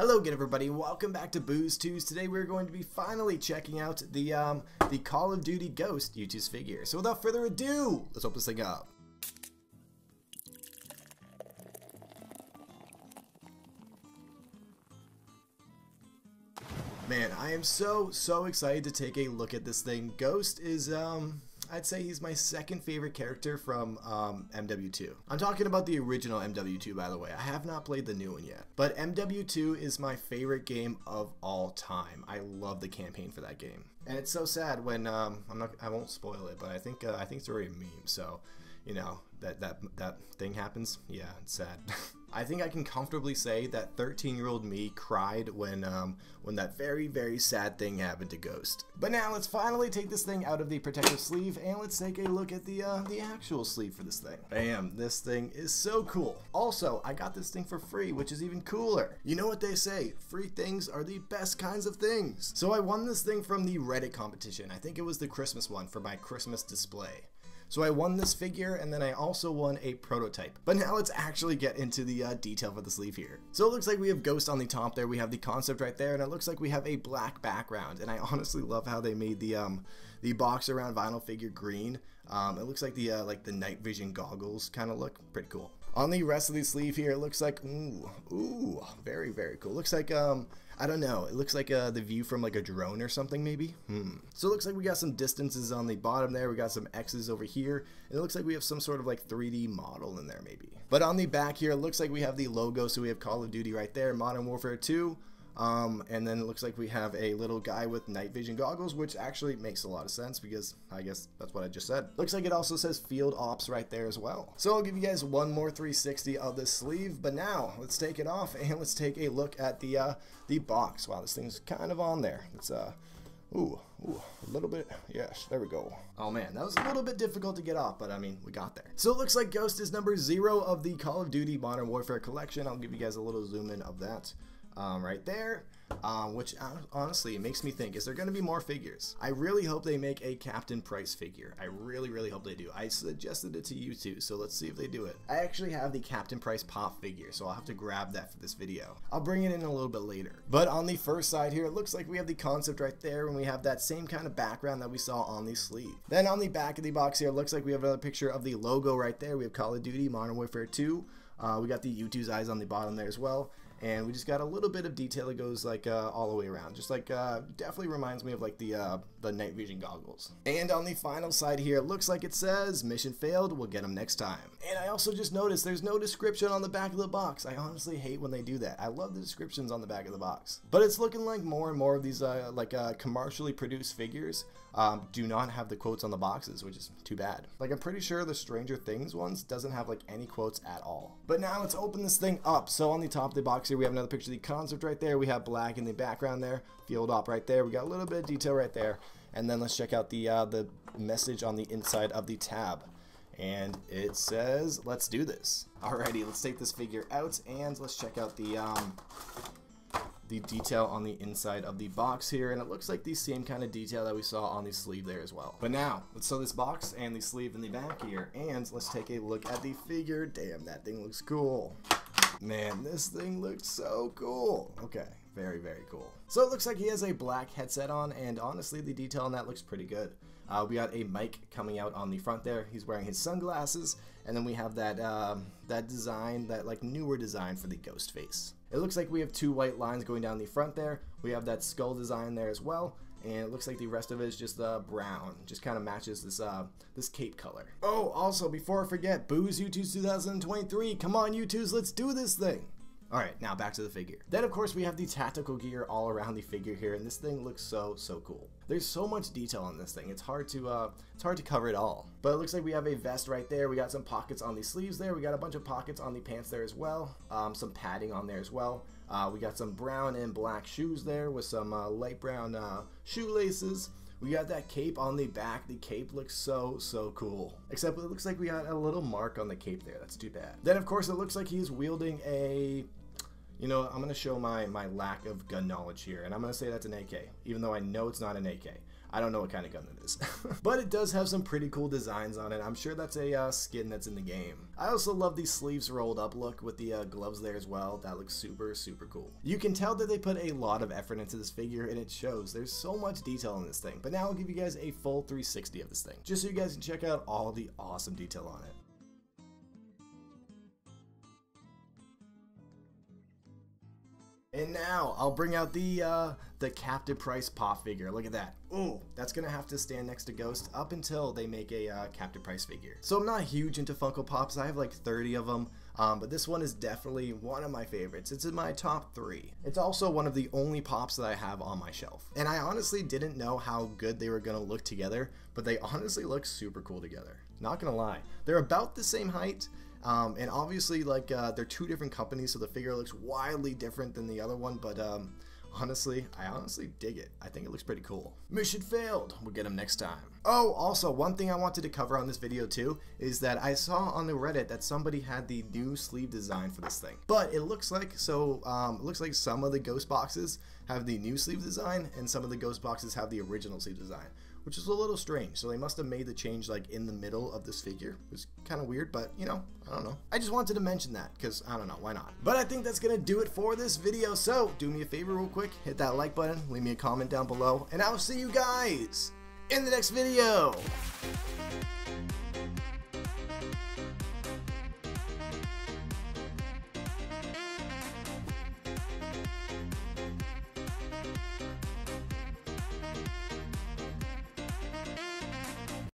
Hello again, everybody. Welcome back to Boozetooz. Today we're going to be finally checking out the Call of Duty Ghost Youtooz figure. So without further ado, let's open this thing up. Man, I am so excited to take a look at this thing. Ghost is I'd say he's my second favorite character from MW2. I'm talking about the original MW2, by the way. I have not played the new one yet. But MW2 is my favorite game of all time. I love the campaign for that game. And it's so sad when I won't spoil it, but I think it's already a meme. So, you know, that thing happens. Yeah, it's sad. I think I can comfortably say that 13-year-old me cried when that very sad thing happened to Ghost. But now let's finally take this thing out of the protective sleeve and let's take a look at the actual sleeve for this thing. Bam, this thing is so cool. Also, I got this thing for free, which is even cooler. You know what they say, free things are the best kinds of things. So I won this thing from the Reddit competition. I think it was the Christmas one for my Christmas display. So I won this figure, and then I also won a prototype. But now let's actually get into the detail for the sleeve here. So it looks like we have Ghost on the top there, we have the concept right there, and it looks like we have a black background. And I honestly love how they made the box around vinyl figure green. It looks like the night vision goggles kind of look pretty cool. On the rest of the sleeve here, it looks like, ooh, very cool. Looks like, I don't know, it looks like the view from like a drone or something maybe. So it looks like we got some distances on the bottom there, we got some X's over here, and it looks like we have some sort of like 3D model in there maybe. But on the back here, it looks like we have the logo, so we have Call of Duty right there, Modern Warfare 2. And then it looks like we have a little guy with night vision goggles, which actually makes a lot of sense because I guess that's what I just said. Looks like it also says Field Ops right there as well. So I'll give you guys one more 360 of this sleeve, but now let's take it off and let's take a look at the box. Wow, this thing's kind of on there. It's ooh, a little bit, yes, there we go. Oh man, that was a little bit difficult to get off, but I mean, we got there. So it looks like Ghost is number 0 of the Call of Duty Modern Warfare collection. I'll give you guys a little zoom in of that. Right there, which honestly, it makes me think, is there going to be more figures? I really hope they make a Captain Price figure. I really hope they do. I suggested it to you too, so let's see if they do it. I actually have the Captain Price pop figure, so I'll have to grab that for this video. I'll bring it in a little bit later. But on the first side here, it looks like we have the concept right there, and we have that same kind of background that we saw on the sleeve. Then on the back of the box here, it looks like we have another picture of the logo right there. We have Call of Duty Modern Warfare 2. We got the Youtooz eyes on the bottom there as well. And we just got a little bit of detail that goes like all the way around. Just like definitely reminds me of like the night vision goggles. And on the final side here, it looks like it says mission failed, we'll get them next time. And I also just noticed there's no description on the back of the box. I honestly hate when they do that. I love the descriptions on the back of the box. But it's looking like more and more of these commercially produced figures do not have the quotes on the boxes, which is too bad. Like I'm pretty sure the Stranger Things ones doesn't have like any quotes at all. But now let's open this thing up. So on the top of the box here, we have another picture of the concept right there. We have black in the background there, Field Op right there. We got a little bit of detail right there. And then let's check out the message on the inside of the tab. And it says, let's do this. Alrighty, let's take this figure out and let's check out the detail on the inside of the box here, and it looks like the same kind of detail that we saw on the sleeve there as well. But now let's sew this box and the sleeve in the back here, and let's take a look at the figure. Damn, that thing looks cool. Man, this thing looks so cool. Okay, very cool. So it looks like he has a black headset on, and honestly the detail on that looks pretty good. We got a mic coming out on the front there. He's wearing his sunglasses, and then we have that design, that like newer design for the ghost face. It looks like we have 2 white lines going down the front there. We have that skull design there as well, and it looks like the rest of it is just brown. Just kind of matches this cape color. Oh, also before I forget, Boozetooz 2023. Come on, Youtooz, let's do this thing. Alright, now back to the figure. Then of course we have the tactical gear all around the figure here, and this thing looks so cool. There's so much detail on this thing, it's hard to cover it all. But it looks like we have a vest right there, we got some pockets on the sleeves there, we got a bunch of pockets on the pants there as well, some padding on there as well. We got some brown and black shoes there with some light brown shoelaces. We got that cape on the back. The cape looks so cool. Except it looks like we got a little mark on the cape there. That's too bad. Then of course it looks like he's wielding a... You know, I'm going to show my lack of gun knowledge here, and I'm going to say that's an AK, even though I know it's not an AK. I don't know what kind of gun it is. But it does have some pretty cool designs on it. I'm sure that's a skin that's in the game. I also love these sleeves rolled up look with the gloves there as well. That looks super, super cool. You can tell that they put a lot of effort into this figure, and it shows. There's so much detail in this thing. But now I'll give you guys a full 360 of this thing, just so you guys can check out all the awesome detail on it. And now I'll bring out the Captain Price pop figure. Look at that. Oh, that's gonna have to stand next to Ghost up until they make a Captain Price figure. So I'm not huge into Funko Pops. I have like 30 of them. But this one is definitely one of my favorites. It's in my top 3. It's also one of the only pops that I have on my shelf. And I honestly didn't know how good they were gonna look together, but they honestly look super cool together. Not gonna lie. They're about the same height. And obviously, like, they're 2 different companies, so the figure looks wildly different than the other one, but honestly, I honestly dig it. I think it looks pretty cool. Mission failed. We'll get him next time. Oh, also, one thing I wanted to cover on this video too is that I saw on the Reddit that somebody had the new sleeve design for this thing. But it looks like some of the Ghost boxes have the new sleeve design and some of the Ghost boxes have the original sleeve design, which is a little strange. So they must have made the change like in the middle of this figure. It's kind of weird, but you know, I don't know. I just wanted to mention that because I don't know, why not? But I think that's gonna do it for this video. So do me a favor real quick, hit that like button, leave me a comment down below, and I'll see you guys in the next video.